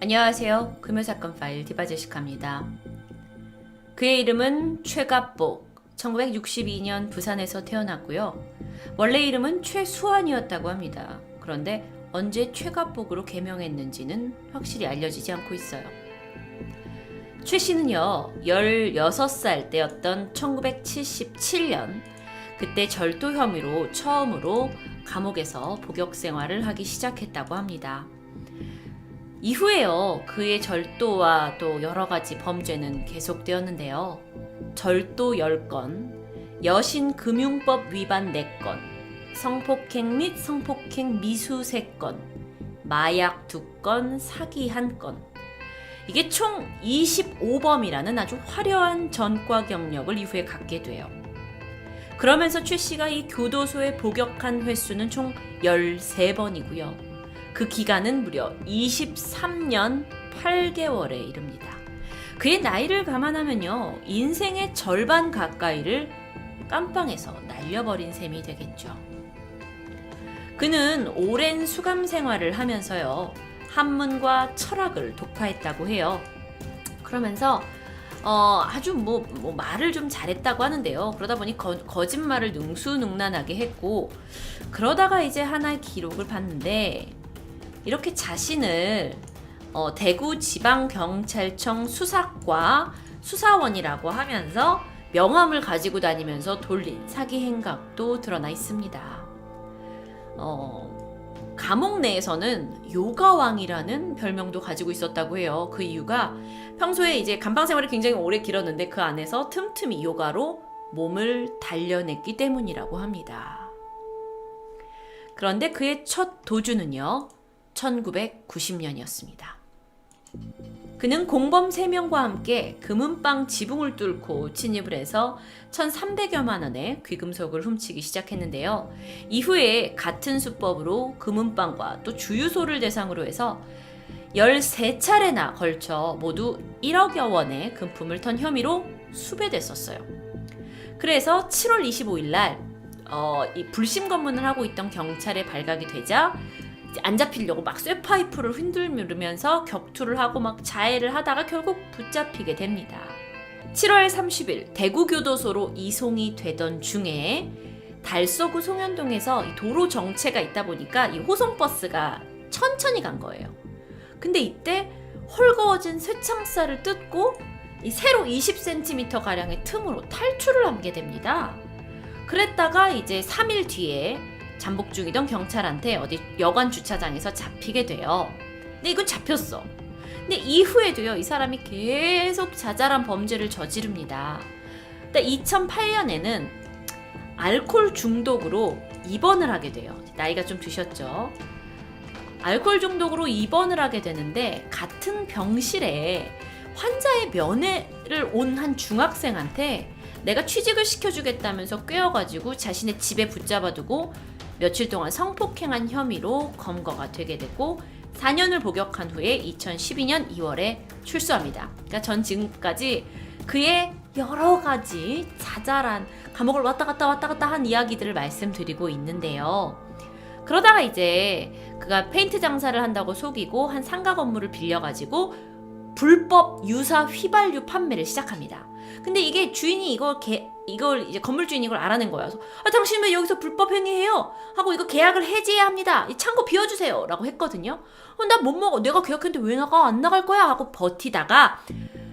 안녕하세요. 금요사건 파일 디바제시카입니다. 그의 이름은 최갑복, 1962년 부산에서 태어났고요. 원래 이름은 최수환이었다고 합니다. 그런데 언제 최갑복으로 개명했는지는 확실히 알려지지 않고 있어요. 최 씨는요, 16살 때였던 1977년, 그때 절도 혐의로 처음으로 감옥에서 복역 생활을 하기 시작했다고 합니다. 이후에요, 그의 절도와 또 여러 가지 범죄는 계속되었는데요. 절도 10건, 여신금융법 위반 4건, 성폭행 및 성폭행 미수 3건, 마약 2건, 사기 1건. 이게 총 25범이라는 아주 화려한 전과 경력을 이후에 갖게 돼요. 그러면서 최 씨가 이 교도소에 복역한 횟수는 총 13번이고요. 그 기간은 무려 23년 8개월에 이릅니다. 그의 나이를 감안하면요, 인생의 절반 가까이를 깜빵에서 날려버린 셈이 되겠죠. 그는 오랜 수감 생활을 하면서요, 한문과 철학을 독파했다고 해요. 그러면서 아주 말을 좀 잘했다고 하는데요. 그러다 보니 거짓말을 능수능란하게 했고, 그러다가 이제 하나의 기록을 봤는데, 이렇게 자신을 대구지방경찰청 수사과 수사원이라고 하면서 명함을 가지고 다니면서 돌린 사기 행각도 드러나 있습니다. 감옥 내에서는 요가왕이라는 별명도 가지고 있었다고 해요. 그 이유가 평소에 이제 감방 생활이 굉장히 오래 길었는데 그 안에서 틈틈이 요가로 몸을 단련했기 때문이라고 합니다. 그런데 그의 첫 도주는요, 1990년이었습니다. 그는 공범 3명과 함께 금은방 지붕을 뚫고 침입을 해서 1,300여만 원의 귀금속을 훔치기 시작했는데요. 이후에 같은 수법으로 금은방과 또 주유소를 대상으로 해서 13차례나 걸쳐 모두 1억여 원의 금품을 턴 혐의로 수배됐었어요. 그래서 7월 25일 날 이 불심 검문을 하고 있던 경찰에 발각이 되자 안 잡히려고 막 쇠파이프를 흔들면서 격투를 하고 막 자해를 하다가 결국 붙잡히게 됩니다. 7월 30일 대구교도소로 이송이 되던 중에 달서구 송현동에서 도로 정체가 있다 보니까 이 호송버스가 천천히 간 거예요. 근데 이때 헐거워진 쇠창살을 뜯고 이 세로 20cm 가량의 틈으로 탈출을 하게 됩니다. 그랬다가 이제 3일 뒤에 잠복 중이던 경찰한테 어디 여관 주차장에서 잡히게 돼요. 근데 이건 잡혔어. 근데 이후에도요, 이 사람이 계속 자잘한 범죄를 저지릅니다. 2008년에는 알코올 중독으로 입원을 하게 돼요. 나이가 좀 드셨죠? 알코올 중독으로 입원을 하게 되는데 같은 병실에 환자의 면회를 온 한 중학생한테 내가 취직을 시켜주겠다면서 꿰어가지고 자신의 집에 붙잡아두고 며칠 동안 성폭행한 혐의로 검거가 되게 됐고 4년을 복역한 후에 2012년 2월에 출소합니다. 그러니까 전 지금까지 그의 여러 가지 자잘한 감옥을 왔다 갔다 한 이야기들을 말씀드리고 있는데요. 그러다가 이제 그가 페인트 장사를 한다고 속이고 한 상가 건물을 빌려가지고 불법 유사 휘발유 판매를 시작합니다. 근데 이게 주인이 이걸 이제 건물 주인이 이걸 알아낸 거야. 그래서 당신 왜 여기서 불법 행위해요? 하고 이거 계약을 해지해야 합니다. 이 창고 비워주세요. 라고 했거든요. 나 못 먹어. 내가 계약했는데 왜 나가? 안 나갈 거야. 하고 버티다가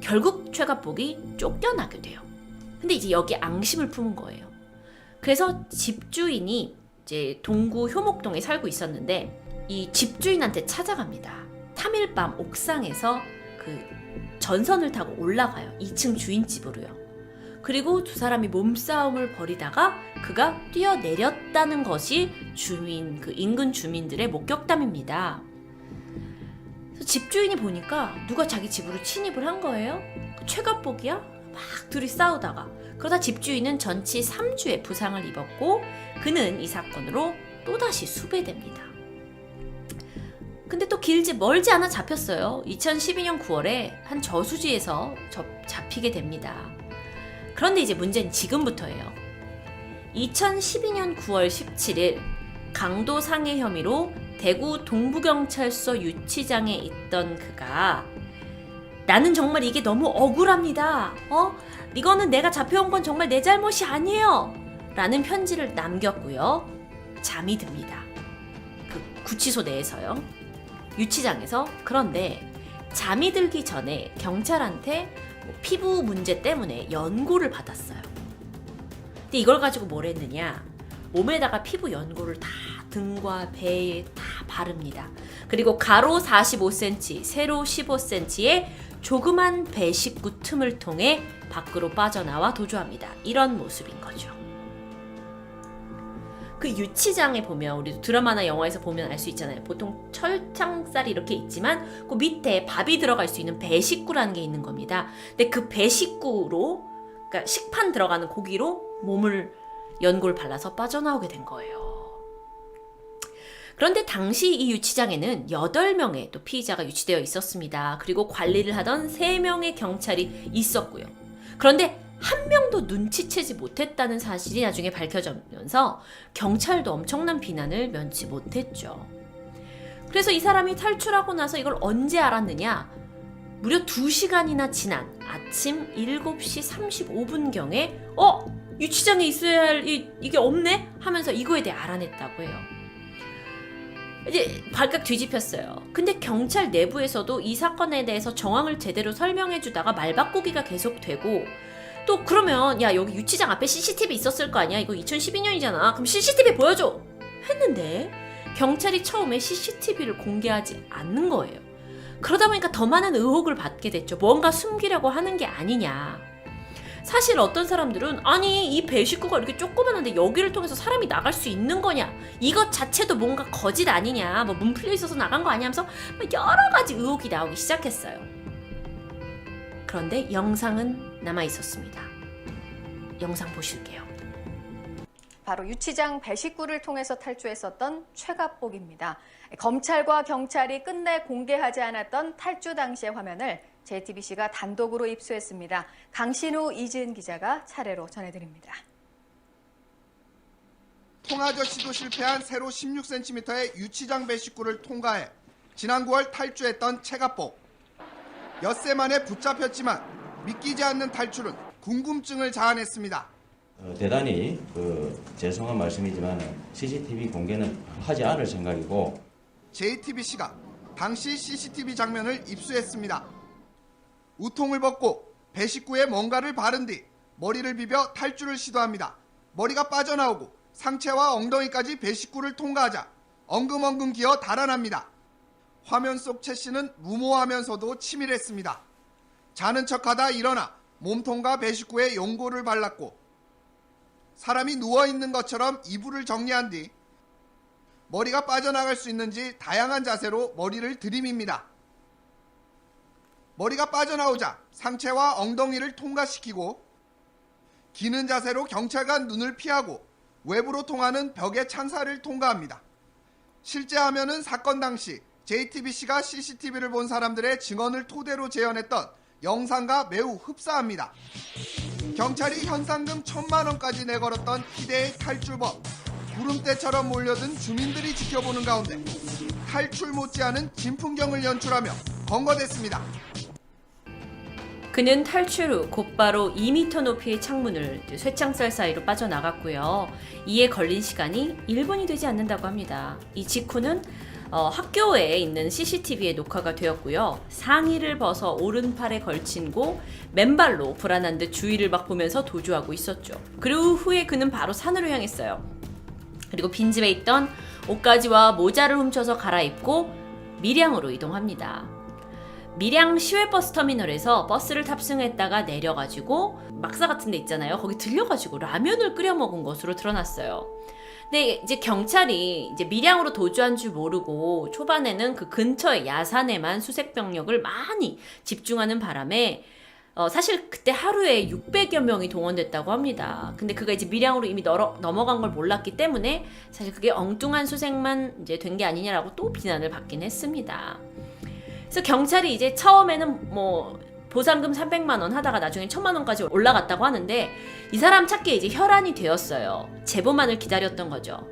결국 최갑복이 쫓겨나게 돼요. 근데 이제 여기 앙심을 품은 거예요. 그래서 집주인이 이제 동구 효목동에 살고 있었는데 이 집주인한테 찾아갑니다. 3일 밤 옥상에서 그 전선을 타고 올라가요. 2층 주인집으로요. 그리고 두 사람이 몸싸움을 벌이다가 그가 뛰어내렸다는 것이 그 인근 주민들의 목격담입니다. 그래서 집주인이 보니까 누가 자기 집으로 침입을 한 거예요. 최갑복이야? 막 둘이 싸우다가 그러다 집주인은 전치 3주의 부상을 입었고 그는 이 사건으로 또다시 수배됩니다. 근데 또 멀지 않아 잡혔어요. 2012년 9월에 한 저수지에서 잡히게 됩니다. 그런데 이제 문제는 지금부터예요. 2012년 9월 17일 강도 상해 혐의로 대구 동부경찰서 유치장에 있던 그가 나는 정말 이게 너무 억울합니다. 이거는 내가 잡혀온 건 정말 내 잘못이 아니에요. 라는 편지를 남겼고요. 잠이 듭니다. 그 구치소 내에서요. 유치장에서. 그런데 잠이 들기 전에 경찰한테 피부 문제 때문에 연고를 받았어요. 근데 이걸 가지고 뭘 했느냐? 몸에다가 피부 연고를 다 등과 배에 다 바릅니다. 그리고 가로 45cm, 세로 15cm의 조그만 배 식구 틈을 통해 밖으로 빠져나와 도주합니다. 이런 모습인 거죠. 그 유치장에 보면 우리도 드라마나 영화에서 보면 알 수 있잖아요. 보통 철창살이 이렇게 있지만 그 밑에 밥이 들어갈 수 있는 배식구라는 게 있는 겁니다. 근데 그 배식구로, 그러니까 식판 들어가는 고기로 몸을 연골 발라서 빠져나오게 된 거예요. 그런데 당시 이 유치장에는 8명의 또 피의자가 유치되어 있었습니다. 그리고 관리를 하던 3명의 경찰이 있었고요. 그런데 한 명도 눈치채지 못했다는 사실이 나중에 밝혀지면서 경찰도 엄청난 비난을 면치 못했죠. 그래서 이 사람이 탈출하고 나서 이걸 언제 알았느냐? 무려 2시간이나 지난 아침 7시 35분경에 유치장에 있어야 할 이게 없네? 하면서 이거에 대해 알아냈다고 해요. 이제 발칵 뒤집혔어요. 근데 경찰 내부에서도 이 사건에 대해서 정황을 제대로 설명해주다가 말바꾸기가 계속되고 또 그러면 야 여기 유치장 앞에 CCTV 있었을 거 아니야? 이거 2012년이잖아. 그럼 CCTV 보여줘! 했는데 경찰이 처음에 CCTV를 공개하지 않는 거예요. 그러다 보니까 더 많은 의혹을 받게 됐죠. 뭔가 숨기려고 하는 게 아니냐. 사실 어떤 사람들은 아니 이 배 식구가 이렇게 조그만한데 여기를 통해서 사람이 나갈 수 있는 거냐, 이것 자체도 뭔가 거짓 아니냐, 뭐 문 풀려 있어서 나간 거 아니야 하면서 여러 가지 의혹이 나오기 시작했어요. 그런데 영상은 남아 있었습니다. 영상 보실게요. 바로 유치장 배식구를 통해서 탈주했었던 최갑복입니다. 검찰과 경찰이 끝내 공개하지 않았던 탈주 당시의 화면을 JTBC가 단독으로 입수했습니다. 강신우, 이지은 기자가 차례로 전해드립니다. 통아저씨도 실패한 세로 16cm의 유치장 배식구를 통과해 지난 9월 탈주했던 최갑복. 엿새 만에 붙잡혔지만 믿기지 않는 탈출은 궁금증을 자아냈습니다. 대단히 죄송한 말씀이지만 CCTV 공개는 하지 않을 생각이고 JTBC가 당시 CCTV 장면을 입수했습니다. 우통을 벗고 배식구에 뭔가를 바른 뒤 머리를 비벼 탈주를 시도합니다. 머리가 빠져나오고 상체와 엉덩이까지 배식구를 통과하자 엉금엉금 기어 달아납니다. 화면 속 최 씨는 무모하면서도 치밀했습니다. 자는 척하다 일어나 몸통과 배식구에 연고를 발랐고 사람이 누워있는 것처럼 이불을 정리한 뒤 머리가 빠져나갈 수 있는지 다양한 자세로 머리를 들이밉니다. 머리가 빠져나오자 상체와 엉덩이를 통과시키고 기는 자세로 경찰관 눈을 피하고 외부로 통하는 벽의 창살을 통과합니다. 실제 화면은 사건 당시 JTBC가 CCTV를 본 사람들의 증언을 토대로 재현했던 영상과 매우 흡사합니다. 경찰이 현상금 1,000만 원까지 내걸었던 희대의 탈출법. 구름대처럼 몰려든 주민들이 지켜보는 가운데 탈출 못지않은 진풍경을 연출하며 검거됐습니다. 그는 탈출 후 곧바로 2m 높이의 창문을 쇠창살 사이로 빠져나갔고요. 이에 걸린 시간이 1분이 되지 않는다고 합니다. 이 직후는 학교에 있는 CCTV에 녹화가 되었고요. 상의를 벗어 오른팔에 걸친고 맨발로 불안한 듯 주위를 막 보면서 도주하고 있었죠. 그리고 후에 그는 바로 산으로 향했어요. 그리고 빈집에 있던 옷가지와 모자를 훔쳐서 갈아입고 밀양으로 이동합니다. 밀양 시외버스 터미널에서 버스를 탑승했다가 내려가지고 막사 같은 데 있잖아요. 거기 들려가지고 라면을 끓여 먹은 것으로 드러났어요. 근데 이제 경찰이 이제 밀양으로 도주한 줄 모르고 초반에는 그 근처의 야산에만 수색 병력을 많이 집중하는 바람에 사실 그때 하루에 600여 명이 동원됐다고 합니다. 근데 그가 이제 밀양으로 이미 넘어간 걸 몰랐기 때문에 사실 그게 엉뚱한 수색만 이제 된 게 아니냐라고 또 비난을 받긴 했습니다. 그래서 경찰이 이제 처음에는 뭐 보상금 300만 원 하다가 나중에 1,000만 원까지 올라갔다고 하는데 이 사람 찾기에 이제 혈안이 되었어요. 제보만을 기다렸던 거죠.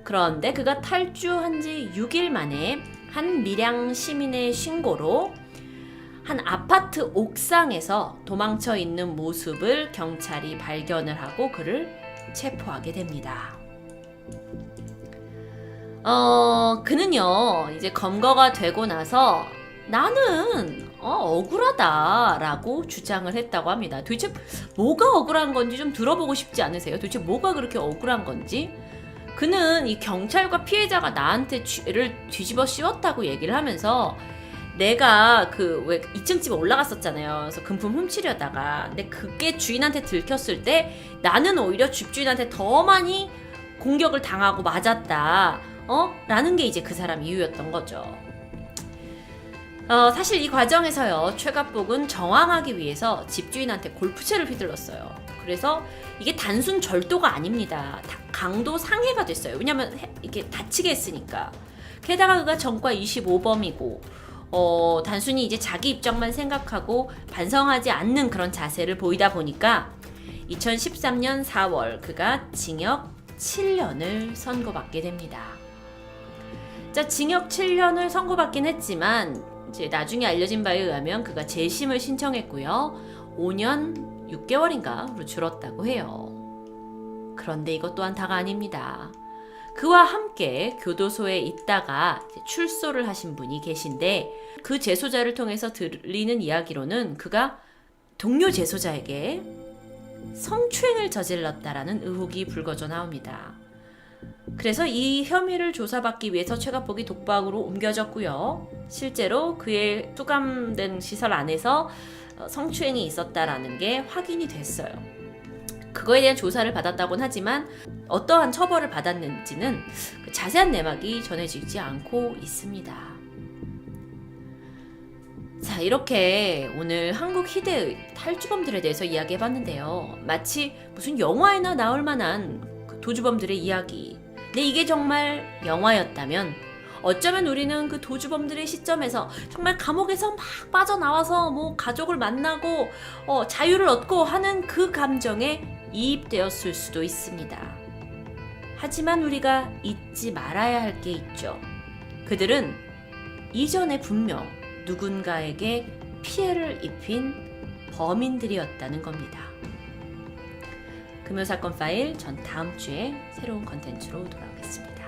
그런데 그가 탈주한 지 6일 만에 한 밀양 시민의 신고로 한 아파트 옥상에서 도망쳐 있는 모습을 경찰이 발견을 하고 그를 체포하게 됩니다. 그는요, 이제 검거가 되고 나서 나는 억울하다라고 주장을 했다고 합니다. 도대체 뭐가 억울한 건지 좀 들어보고 싶지 않으세요? 도대체 뭐가 그렇게 억울한 건지? 그는 이 경찰과 피해자가 나한테 죄를 뒤집어 씌웠다고 얘기를 하면서 내가 그 왜 2층 집에 올라갔었잖아요. 그래서 금품 훔치려다가 근데 그게 주인한테 들켰을 때 나는 오히려 집주인한테 더 많이 공격을 당하고 맞았다. 라는 게 이제 그 사람 이유였던 거죠. 사실 이 과정에서요, 최갑복은 정황하기 위해서 집주인한테 골프채를 휘둘렀어요. 그래서 이게 단순 절도가 아닙니다. 강도 상해가 됐어요. 왜냐면 이렇게 다치게 했으니까. 게다가 그가 전과 25범이고 단순히 이제 자기 입장만 생각하고 반성하지 않는 그런 자세를 보이다 보니까 2013년 4월 그가 징역 7년을 선고받게 됩니다. 자, 징역 7년을 선고받긴 했지만 이제 나중에 알려진 바에 의하면 그가 재심을 신청했고요. 5년 6개월인가로 줄었다고 해요. 그런데 이것 또한 다가 아닙니다. 그와 함께 교도소에 있다가 출소를 하신 분이 계신데 그 재소자를 통해서 들리는 이야기로는 그가 동료 재소자에게 성추행을 저질렀다라는 의혹이 불거져 나옵니다. 그래서 이 혐의를 조사받기 위해서 최갑복이 독박으로 옮겨졌고요. 실제로 그의 수감된 시설 안에서 성추행이 있었다라는 게 확인이 됐어요. 그거에 대한 조사를 받았다고는 하지만 어떠한 처벌을 받았는지는 자세한 내막이 전해지지 않고 있습니다. 자, 이렇게 오늘 한국 희대의 탈주범들에 대해서 이야기해봤는데요. 마치 무슨 영화에나 나올 만한 그 도주범들의 이야기. 근데 이게 정말 영화였다면 어쩌면 우리는 그 도주범들의 시점에서 정말 감옥에서 막 빠져나와서 뭐 가족을 만나고 자유를 얻고 하는 그 감정에 이입되었을 수도 있습니다. 하지만 우리가 잊지 말아야 할 게 있죠. 그들은 이전에 분명 누군가에게 피해를 입힌 범인들이었다는 겁니다. 금요사건 파일, 전 다음 주에 새로운 컨텐츠로 돌아오겠습니다.